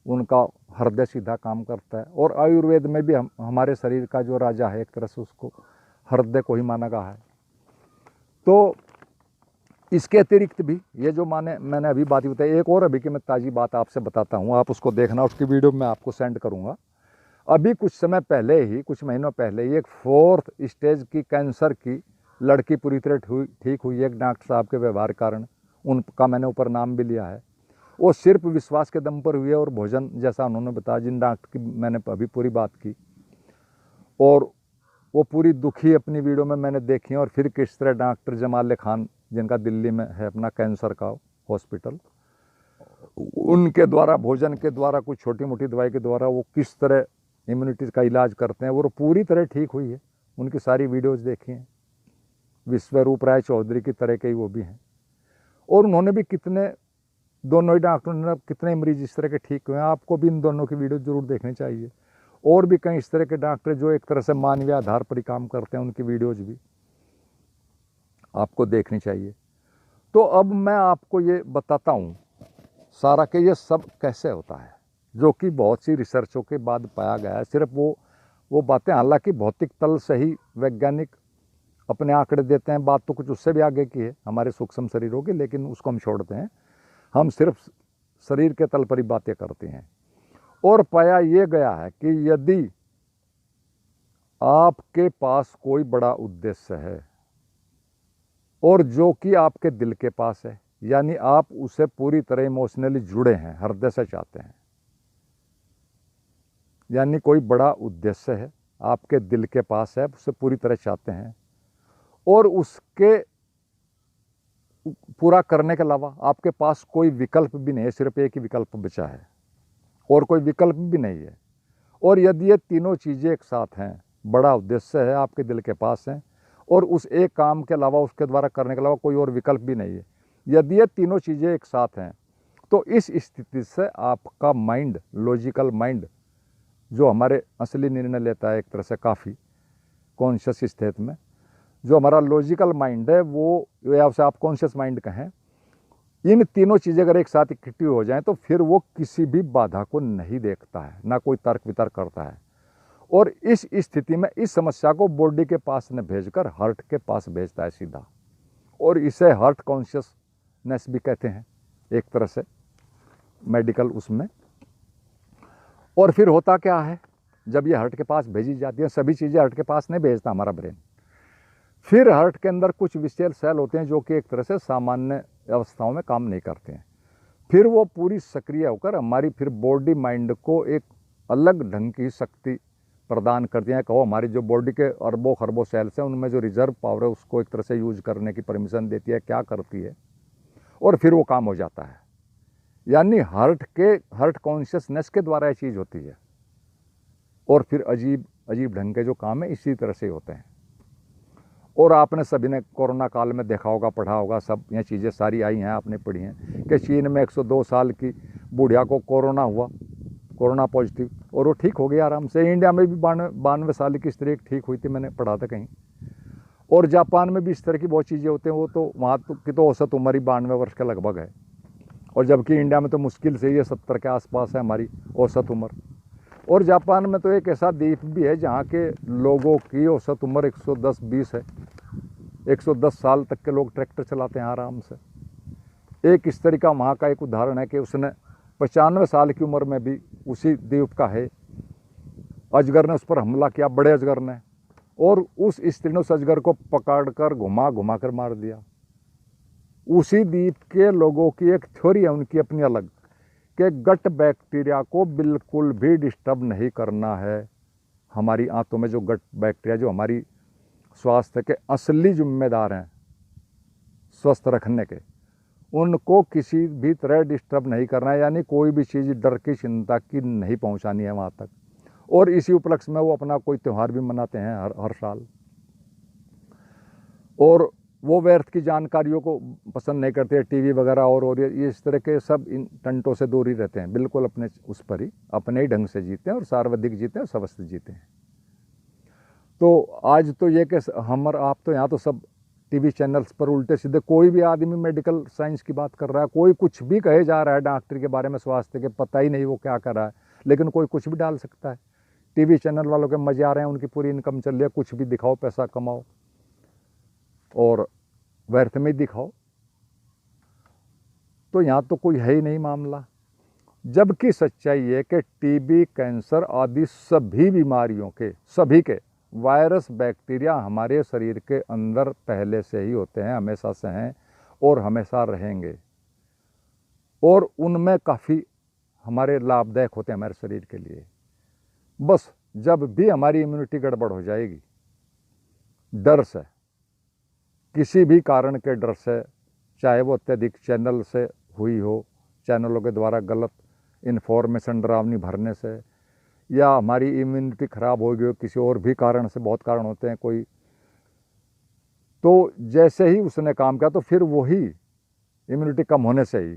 Speaker 1: उनका हृदय सीधा काम करता है। और आयुर्वेद में भी हमारे शरीर का जो राजा है, एक तरह से उसको हृदय को ही माना गया है। तो इसके अतिरिक्त भी ये जो मैंने अभी बात बताई, एक और अभी की मैं ताज़ी बात आपसे बताता हूँ, आप उसको देखना, उसकी वीडियो मैं आपको सेंड करूँगा। अभी कुछ समय पहले ही, कुछ महीनों पहले ही, एक 4th स्टेज की कैंसर की लड़की पूरी तरह ठीक हुई, एक डॉक्टर साहब के व्यवहार कारण, उनका मैंने ऊपर नाम भी लिया है। वो सिर्फ विश्वास के दम पर हुई है और भोजन, जैसा उन्होंने बताया, जिन डॉक्टर की मैंने अभी पूरी बात की, और वो पूरी दुखी अपनी वीडियो में मैंने देखी है। और फिर किस तरह डॉक्टर जमाल खान, जिनका दिल्ली में है अपना कैंसर का हॉस्पिटल, उनके द्वारा, भोजन के द्वारा, कुछ छोटी मोटी दवाई के द्वारा वो किस तरह इम्यूनिटी का इलाज करते हैं, वो पूरी तरह ठीक हुई है। उनकी सारी वीडियोज़ देखी हैं। विश्वरूप राय चौधरी की तरह के ही वो भी हैं। और उन्होंने भी दोनों ही डॉक्टरों ने कितने मरीज इस तरह के ठीक हुए हैं। आपको भी इन दोनों की वीडियो जरूर देखनी चाहिए। और भी कई इस तरह के डॉक्टर जो एक तरह से मानवीय आधार पर ही काम करते हैं, उनकी वीडियोज भी आपको देखनी चाहिए। तो अब मैं आपको ये बताता हूँ सारा कि ये सब कैसे होता है, जो कि बहुत सी रिसर्चों के बाद पाया गया है। सिर्फ वो बातें, हालांकि भौतिक तल से ही वैज्ञानिक अपने आंकड़े देते हैं, बात तो कुछ उससे भी आगे की है, हमारे सूक्ष्म शरीरों की, लेकिन उसको हम छोड़ते हैं। हम सिर्फ शरीर के तल पर ही बातें करते हैं। और पाया ये गया है कि यदि आपके पास कोई बड़ा उद्देश्य है, और जो कि आपके दिल के पास है, यानी आप उसे पूरी तरह इमोशनली जुड़े हैं, हृदय से चाहते हैं, यानी कोई बड़ा उद्देश्य है आपके दिल के पास है, उसे पूरी तरह चाहते हैं, और उसके पूरा करने के अलावा आपके पास कोई विकल्प भी नहीं है, सिर्फ एक ही विकल्प बचा है और कोई विकल्प भी नहीं है। और यदि ये तीनों चीज़ें एक साथ हैं, बड़ा उद्देश्य है आपके दिल के पास है और उस एक काम के अलावा, उसके द्वारा करने के अलावा कोई और विकल्प भी नहीं है, यदि ये तीनों चीज़ें एक साथ हैं, तो इस स्थिति से आपका माइंड, लॉजिकल माइंड, जो हमारे असली निर्णय लेता है एक तरह से काफ़ी कॉन्शियस स्टेट में, जो हमारा लॉजिकल माइंड है, वो या उसे आप कॉन्शियस माइंड कहें, इन तीनों चीज़ें अगर एक साथ इकट्ठी हो जाएं तो फिर वो किसी भी बाधा को नहीं देखता है, ना कोई तर्क वितर्क करता है, और इस स्थिति में इस समस्या को बॉडी के पास न भेजकर हार्ट के पास भेजता है सीधा, और इसे हार्ट कॉन्शियसनेस भी कहते हैं एक तरह से मेडिकल उसमें। और फिर होता क्या है, जब ये हार्ट के पास भेजी जाती है, सभी चीज़ें हार्ट के पास नहीं भेजता हमारा ब्रेन, फिर हार्ट के अंदर कुछ विशेष सेल होते हैं जो कि एक तरह से सामान्य अवस्थाओं में काम नहीं करते हैं, फिर वो पूरी सक्रिय होकर हमारी फिर बॉडी माइंड को एक अलग ढंग की शक्ति प्रदान करती हैं। कहो हमारी जो बॉडी के अरबों खरबों सेल्स हैं, उनमें जो रिजर्व पावर है उसको एक तरह से यूज करने की परमिशन देती है, क्या करती है, और फिर वो काम हो जाता है। यानी हार्ट कॉन्शियसनेस के द्वारा ये चीज़ होती है, और फिर अजीब अजीब ढंग के जो काम है इसी तरह से होते हैं। और आपने सभी ने कोरोना काल में देखा होगा, पढ़ा होगा, सब ये चीज़ें सारी आई हैं, आपने पढ़ी हैं कि चीन में 102 साल की बुढ़िया को कोरोना हुआ, कोरोना पॉजिटिव, और वो ठीक हो गया आराम से। इंडिया में भी 92 साल की स्त्री ठीक हुई थी, मैंने पढ़ा था कहीं। और जापान में भी इस तरह की बहुत चीज़ें होती हैं, वो तो वहाँ की तो औसत उम्र ही 92 वर्ष के लगभग है, और जबकि इंडिया में तो मुश्किल से ये 70 के आसपास है हमारी औसत उम्र। और जापान में तो एक ऐसा द्वीप भी है जहाँ के लोगों की औसत उम्र 110-20 है, 110 साल तक के लोग ट्रैक्टर चलाते हैं आराम से। एक इस तरीका वहाँ का एक उदाहरण है कि उसने 95 साल की उम्र में भी, उसी द्वीप का है, अजगर ने उस पर हमला किया, बड़े अजगर ने, और उस स्त्री ने उस अजगर को पकड़कर घुमा घुमा कर मार दिया। उसी द्वीप के लोगों की एक थ्योरी है उनकी अपनी अलग, कि गट बैक्टीरिया को बिल्कुल भी डिस्टर्ब नहीं करना है। हमारी आंतों में जो गट बैक्टीरिया, जो हमारी स्वास्थ्य के असली जिम्मेदार हैं स्वस्थ रखने के, उनको किसी भी तरह डिस्टर्ब नहीं करना है, यानी कोई भी चीज़ डर की, चिंता की नहीं पहुंचानी है वहाँ तक। और इसी उपलक्ष्य में वो अपना कोई त्यौहार भी मनाते हैं हर साल, और वो व्यर्थ की जानकारियों को पसंद नहीं करते, टीवी वगैरह और ये इस तरह के सब इन टंटों से दूर ही रहते हैं, बिल्कुल अपने उस पर ही, अपने ही ढंग से जीते हैं, और सर्वाधिक जीते हैं, स्वस्थ जीते हैं। तो आज तो ये कि हम और आप तो यहाँ तो सब टीवी चैनल्स पर उल्टे सीधे, कोई भी आदमी मेडिकल साइंस की बात कर रहा है, कोई कुछ भी कहे जा रहा है डॉक्टर के बारे में, स्वास्थ्य के, पता ही नहीं वो क्या कर रहा है, लेकिन कोई कुछ भी डाल सकता है। टीवी चैनल वालों के मजे आ रहे हैं, उनकी पूरी इनकम चल रही है, कुछ भी दिखाओ, पैसा कमाओ और व्यर्थ में दिखाओ। तो यहाँ तो कोई है ही नहीं मामला, जबकि सच्चाई है कि टीबी, कैंसर आदि सभी बीमारियों के, सभी के वायरस, बैक्टीरिया हमारे शरीर के अंदर पहले से ही होते हैं, हमेशा से हैं और हमेशा रहेंगे, और उनमें काफ़ी हमारे लाभदायक होते हैं हमारे शरीर के लिए। बस जब भी हमारी इम्यूनिटी गड़बड़ हो जाएगी, डर से, किसी भी कारण के डर से, चाहे वो अत्यधिक चैनल से हुई हो, चैनलों के द्वारा गलत इन्फॉर्मेशन डरावनी भरने से, या हमारी इम्यूनिटी खराब हो गई हो किसी और भी कारण से, बहुत कारण होते हैं कोई, तो जैसे ही उसने काम किया तो फिर वही इम्यूनिटी कम होने से ही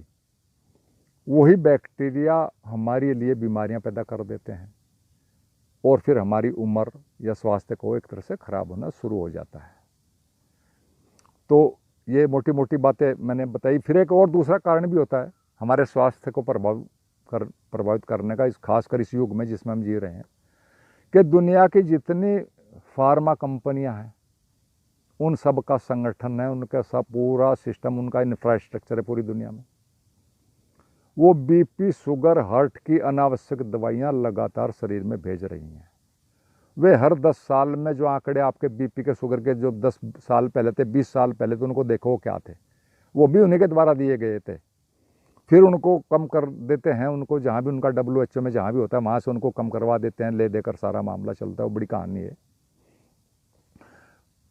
Speaker 1: वही बैक्टीरिया हमारे लिए बीमारियां पैदा कर देते हैं, और फिर हमारी उम्र या स्वास्थ्य को एक तरह से खराब होना शुरू हो जाता है। तो ये मोटी मोटी बातें मैंने बताई। फिर एक और दूसरा कारण भी होता है हमारे स्वास्थ्य को प्रभावित करने का, इस खासकर इस युग में जिसमें हम जी रहे हैं, कि दुनिया की जितनी फार्मा कंपनियां हैं, उन सब का संगठन है, उनका सब पूरा सिस्टम, उनका इंफ्रास्ट्रक्चर है पूरी दुनिया में, वो बीपी, शुगर, हार्ट की अनावश्यक दवाइयां लगातार शरीर में भेज रही हैं, वे हर 10 साल में जो आंकड़े आपके बीपी के शुगर के जो 10 साल पहले थे, 20 साल पहले थे, उनको देखो क्या थे, वो भी उन्हीं के द्वारा दिए गए थे। फिर उनको कम कर देते हैं, उनको जहाँ भी उनका WHO में जहाँ भी होता है वहाँ से उनको कम करवा देते हैं, ले देकर सारा मामला चलता है। वो बड़ी कहानी है।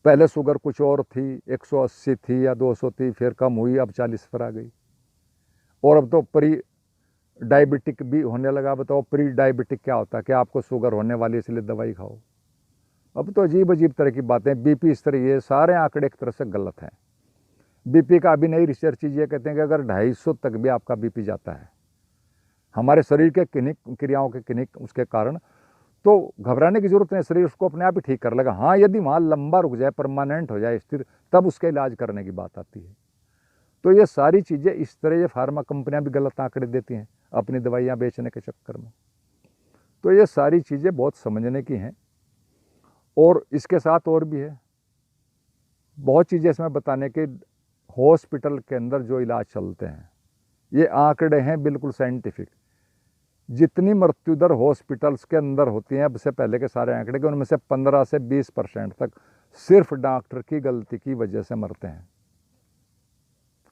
Speaker 1: पहले शुगर कुछ और थी, 180 थी या 200 थी, फिर कम हुई, अब 40 पर आ गई। और अब तो प्री डायबिटिक भी होने लगा। बताओ प्री डायबिटिक क्या होता है? कि आपको शुगर होने वाली इसलिए दवाई खाओ। अब तो अजीब अजीब तरह की बातें। बीपी इस तरह, ये सारे आंकड़े एक तरह से गलत हैं। बीपी का अभी नई रिसर्च ये कहते हैं कि अगर 250 तक भी आपका बीपी जाता है हमारे शरीर के किन्हीं क्रियाओं के किन्हीं उसके कारण, तो घबराने की जरूरत नहीं, शरीर उसको अपने आप ही ठीक कर लेगा। हाँ, यदि वहाँ लंबा रुक जाए, परमानेंट हो जाए, स्थिर, तब उसका इलाज करने की बात आती है। तो ये सारी चीज़ें इस तरह ये फार्मा कंपनियां भी गलत आंकड़े देती हैं अपनी दवाइयाँ बेचने के चक्कर में। तो ये सारी चीज़ें बहुत समझने की हैं। और इसके साथ और भी है बहुत चीज़ें इसमें बताने के। हॉस्पिटल के अंदर जो इलाज चलते हैं, ये आंकड़े हैं बिल्कुल साइंटिफिक। जितनी मृत्यु दर हॉस्पिटल्स के अंदर होती हैं अब से पहले के सारे आंकड़े के, उनमें से 15 से 20% तक सिर्फ डॉक्टर की गलती की वजह से मरते हैं,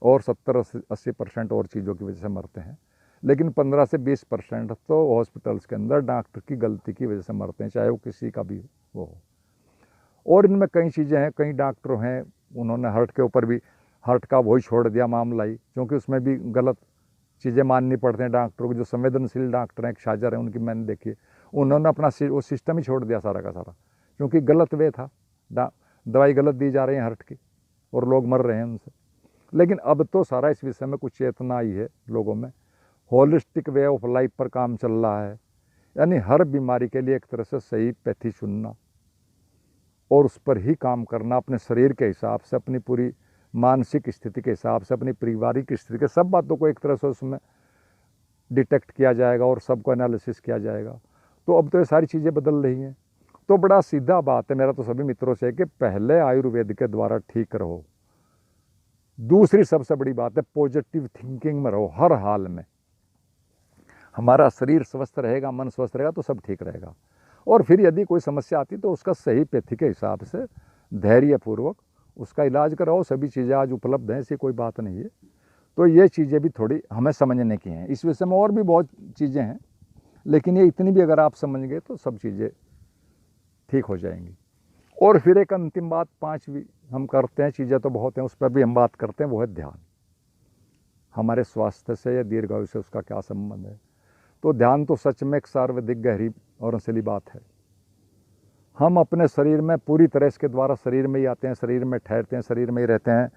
Speaker 1: और 70-80% और चीज़ों की वजह से मरते हैं। लेकिन 15 से 20% तो हॉस्पिटल्स के अंदर डॉक्टर की गलती की वजह से मरते हैं, चाहे वो किसी का भी वो हो। और इनमें कई चीज़ें हैं, कई डॉक्टर हैं उन्होंने हार्ट के ऊपर भी, हार्ट का वही छोड़ दिया मामला ही, क्योंकि उसमें भी गलत चीज़ें माननी पड़ती हैं डॉक्टरों को। जो संवेदनशील डॉक्टर हैं, एक शाजर हैं, उनकी मैंने देखी है, उन्होंने अपना वो सिस्टम ही छोड़ दिया सारा का सारा, क्योंकि गलत वे था, दवाई गलत दी जा रही है हार्ट की, और लोग मर रहे हैं उनसे। लेकिन अब तो सारा इस विषय में कुछ चेतना आई है लोगों में, होलिस्टिक वे ऑफ लाइफ पर काम चल रहा है। यानी हर बीमारी के लिए एक तरह से सही पैथी चुनना और उस पर ही काम करना, अपने शरीर के हिसाब से, अपनी पूरी मानसिक स्थिति के हिसाब से, अपनी पारिवारिक स्थिति के, सब बातों को एक तरह से उसमें डिटेक्ट किया जाएगा और सबको एनालिसिस किया जाएगा। तो अब तो ये सारी चीज़ें बदल रही हैं। तो बड़ा सीधा बात है मेरा तो सभी मित्रों से कि पहले आयुर्वेद के द्वारा ठीक रहो। दूसरी सबसे बड़ी बात है पॉजिटिव थिंकिंग में रहो हर हाल में। हमारा शरीर स्वस्थ रहेगा, मन स्वस्थ रहेगा तो सब ठीक रहेगा। और फिर यदि कोई समस्या आती तो उसका सही पैथी के हिसाब से धैर्यपूर्वक उसका इलाज कराओ। सभी चीज़ें आज उपलब्ध हैं, ऐसी कोई बात नहीं है। तो ये चीज़ें भी थोड़ी हमें समझने की हैं। इस विषय में और भी बहुत चीज़ें हैं, लेकिन ये इतनी भी अगर आप समझ गए तो सब चीज़ें ठीक हो जाएंगी। और फिर एक अंतिम बात, 5वीं हम करते हैं, चीज़ें तो बहुत हैं, उस पर भी हम बात करते हैं, वो है ध्यान। हमारे स्वास्थ्य से या दीर्घायु से उसका क्या संबंध है? तो ध्यान तो सच में एक सर्वाधिक गहरी और असली बात है। हम अपने शरीर में पूरी तरह इसके द्वारा शरीर में ही आते हैं, शरीर में ठहरते हैं, शरीर में ही रहते हैं।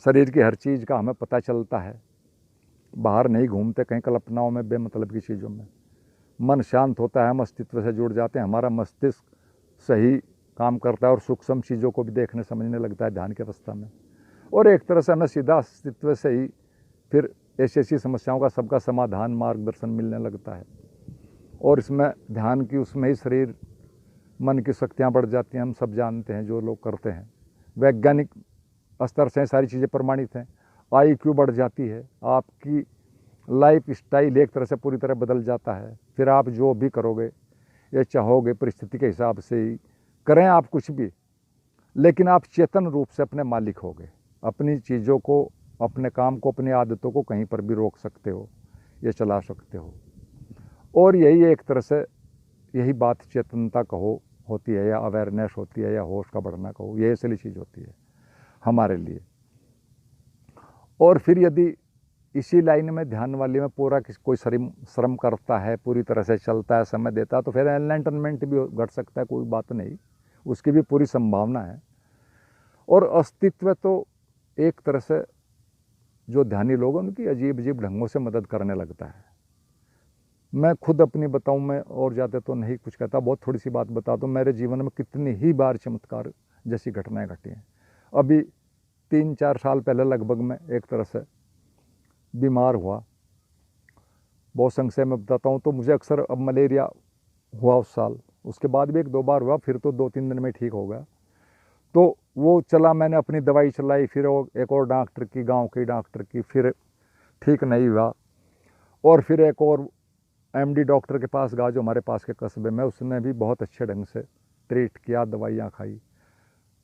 Speaker 1: शरीर की हर चीज़ का हमें पता चलता है, बाहर नहीं घूमते कहीं कल्पनाओं में, बेमतलब की चीज़ों में। मन शांत होता है, हम अस्तित्व से जुड़ जाते हैं, हमारा मस्तिष्क सही काम करता है और सूक्ष्म चीज़ों को भी देखने समझने लगता है ध्यान की अवस्था में। और एक तरह से हमें सीधा अस्तित्व से ही फिर ऐसी ऐसी समस्याओं का सबका समाधान, मार्गदर्शन मिलने लगता है। और इसमें ध्यान की उसमें ही शरीर मन की शक्तियाँ बढ़ जाती हैं, हम सब जानते हैं जो लोग करते हैं। वैज्ञानिक स्तर से सारी चीज़ें प्रमाणित हैं। IQ बढ़ जाती है, आपकी लाइफ स्टाइल एक तरह से पूरी तरह बदल जाता है। फिर आप जो भी करोगे ये चाहोगे परिस्थिति के हिसाब से ही करें आप कुछ भी, लेकिन आप चेतन रूप से अपने मालिक होगे। अपनी चीज़ों को, अपने काम को, अपनी आदतों को कहीं पर भी रोक सकते हो, ये चला सकते हो। और यही एक तरह से यही बात चेतनता कहो होती है, या अवेयरनेस होती है, या होश का बढ़ना कहो, ये असली चीज़ होती है हमारे लिए। और फिर यदि इसी लाइन में ध्यान वाली में पूरा कोई श्रम करता है, पूरी तरह से चलता है, समय देता है, तो फिर एनलाइटनमेंट भी घट सकता है, कोई बात नहीं, उसकी भी पूरी संभावना है। और अस्तित्व तो एक तरह से जो ध्यानी लोग हैं उनकी अजीब अजीब ढंगों से मदद करने लगता है। मैं खुद अपनी बताऊं, मैं और ज़्यादा तो नहीं कुछ कहता, बहुत थोड़ी सी बात बता दूं। मेरे जीवन में कितनी ही बार चमत्कार जैसी घटनाएं घटी हैं। अभी 3-4 साल पहले लगभग मैं एक तरह से बीमार हुआ, बहुत संक्षेप में बताता हूँ। तो मुझे अक्सर अब मलेरिया हुआ उस साल, उसके बाद भी 1-2 बार हुआ, फिर तो 2-3 दिन में ठीक हो गया। तो वो चला, मैंने अपनी दवाई चलाई, फिर एक और डॉक्टर की, गांव के डॉक्टर की, फिर ठीक नहीं हुआ। और फिर एक और MD डॉक्टर के पास गया जो हमारे पास के कस्बे में, उसने भी बहुत अच्छे ढंग से ट्रीट किया, दवाइयाँ खाई,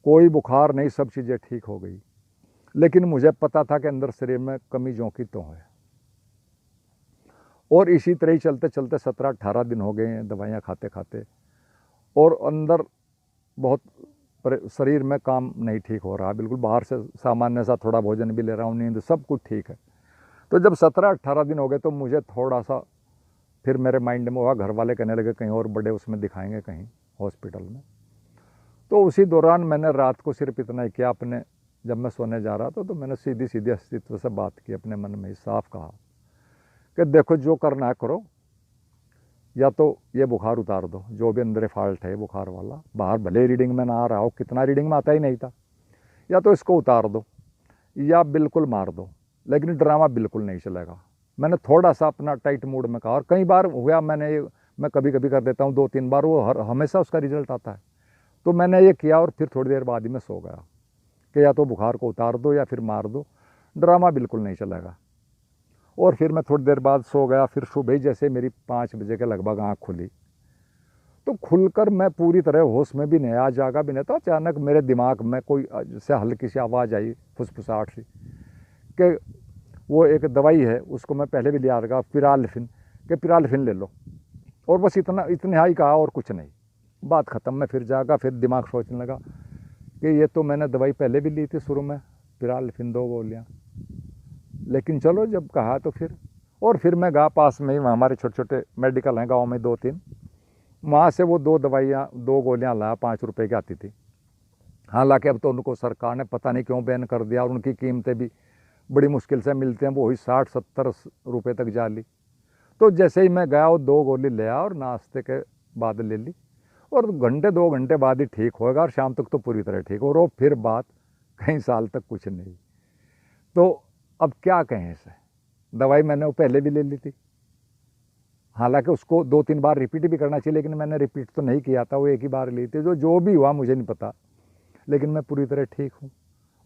Speaker 1: कोई बुखार नहीं, सब चीज़ें ठीक हो गई। लेकिन मुझे पता था कि अंदर शरीर में कमी जो की तो है। और इसी तरह ही चलते चलते 17-18 दिन हो गए हैं दवाइयाँ खाते खाते, और अंदर बहुत शरीर में काम नहीं ठीक हो रहा, बिल्कुल बाहर से सामान्य सा थोड़ा भोजन भी ले रहा हूँ, नींद सब कुछ ठीक है। तो जब 17-18 दिन हो गए तो मुझे थोड़ा सा फिर मेरे माइंड में हुआ, घर वाले कहने लगे कहीं और बड़े उसमें दिखाएंगे कहीं हॉस्पिटल में। तो उसी दौरान मैंने रात को सिर्फ इतना ही किया, अपने जब मैं सोने जा रहा था तो मैंने सीधी सीधी अस्तित्व से बात की, अपने मन में ही साफ कहा कि देखो जो करना है करो, या तो ये बुखार उतार दो, जो भी अंदर फॉल्ट है बुखार वाला, बाहर भले रीडिंग में ना आ रहा हो, कितना रीडिंग में आता ही नहीं था, या तो इसको उतार दो या बिल्कुल मार दो, लेकिन ड्रामा बिल्कुल नहीं चलेगा। मैंने थोड़ा सा अपना टाइट मूड में कहा, और कई बार हुआ, मैं कभी कभी कर देता हूँ 2-3 बार, वो हमेशा उसका रिजल्ट आता है। तो मैंने ये किया और फिर थोड़ी देर बाद ही मैं सो गया कि या तो बुखार को उतार दो या फिर मार दो, ड्रामा बिल्कुल नहीं चलेगा। और फिर मैं थोड़ी देर बाद सो गया। फिर सुबह जैसे मेरी 5 बजे के लगभग आँख खुली, तो खुलकर मैं पूरी तरह होश में भी नहीं आया, जागा भी नहीं था। अचानक मेरे दिमाग में कोई जैसे हल्की सी आवाज़ आई, फुसफुसाहट सी, कि वो एक दवाई है, उसको मैं पहले भी लिया रखा, पिरालिफिन, कि पिरालिफिन ले लो। और बस इतने ही कहा और कुछ नहीं, बात ख़त्म। मैं फिर जागा, फिर दिमाग सोचने लगा कि ये तो मैंने दवाई पहले भी ली थी शुरू में, पिरालिफिन 2 गोलियाँ, लेकिन चलो जब कहा तो फिर। और फिर मैं गया पास में ही, वहाँ हमारे छोटे छोटे मेडिकल हैं गाँव में 2-3, वहाँ से वो 2 दवाइयाँ 2 गोलियाँ लाया, 5 रुपए की आती थी। हालांकि अब तो उनको सरकार ने पता नहीं क्यों बैन कर दिया, और उनकी कीमतें भी बड़ी मुश्किल से मिलते हैं, वो ही 60-70 रुपये तक जा ली। तो जैसे ही मैं गया, वो 2 गोली ले आया और नाश्ते के बाद ले ली, और 2 घंटे बाद ही ठीक होएगा, और शाम तक तो पूरी तरह ठीक। और वो फिर बात कई साल तक कुछ नहीं। तो अब क्या कहें इसे, दवाई मैंने वो पहले भी ले ली थी, हालांकि उसको 2-3 बार रिपीट भी करना चाहिए, लेकिन मैंने रिपीट तो नहीं किया था, वो एक ही बार ली थी। जो भी हुआ मुझे नहीं पता, लेकिन मैं पूरी तरह ठीक हूँ।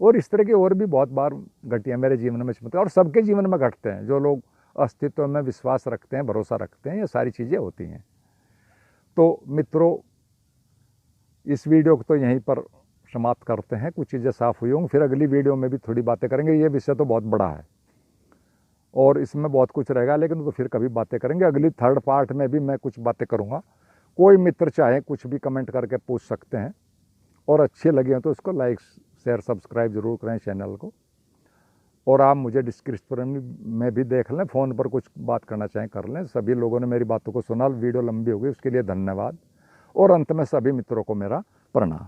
Speaker 1: और इस तरह की और भी बहुत बार घटी है मेरे जीवन में चमत्कार, और सबके जीवन में घटते हैं। जो लोग अस्तित्व में विश्वास रखते हैं, भरोसा रखते हैं, ये सारी चीज़ें होती हैं। तो मित्रों, इस वीडियो को तो यहीं पर समाप्त करते हैं। कुछ चीज़ें साफ़ हुई होंगी, फिर अगली वीडियो में भी थोड़ी बातें करेंगे। ये विषय तो बहुत बड़ा है और इसमें बहुत कुछ रहेगा, लेकिन तो फिर कभी बातें करेंगे। अगली 3rd पार्ट में भी मैं कुछ बातें करूँगा। कोई मित्र चाहे कुछ भी कमेंट करके पूछ सकते हैं, और अच्छे लगे हैं तो इसको लाइक शेयर सब्सक्राइब ज़रूर करें चैनल को। और आप मुझे डिस्क्रिप्शन में भी देख लें, फ़ोन पर कुछ बात करना चाहें कर लें। सभी लोगों ने मेरी बातों को सुना, वीडियो लंबी हो गई उसके लिए धन्यवाद, और अंत में सभी मित्रों को मेरा प्रणाम।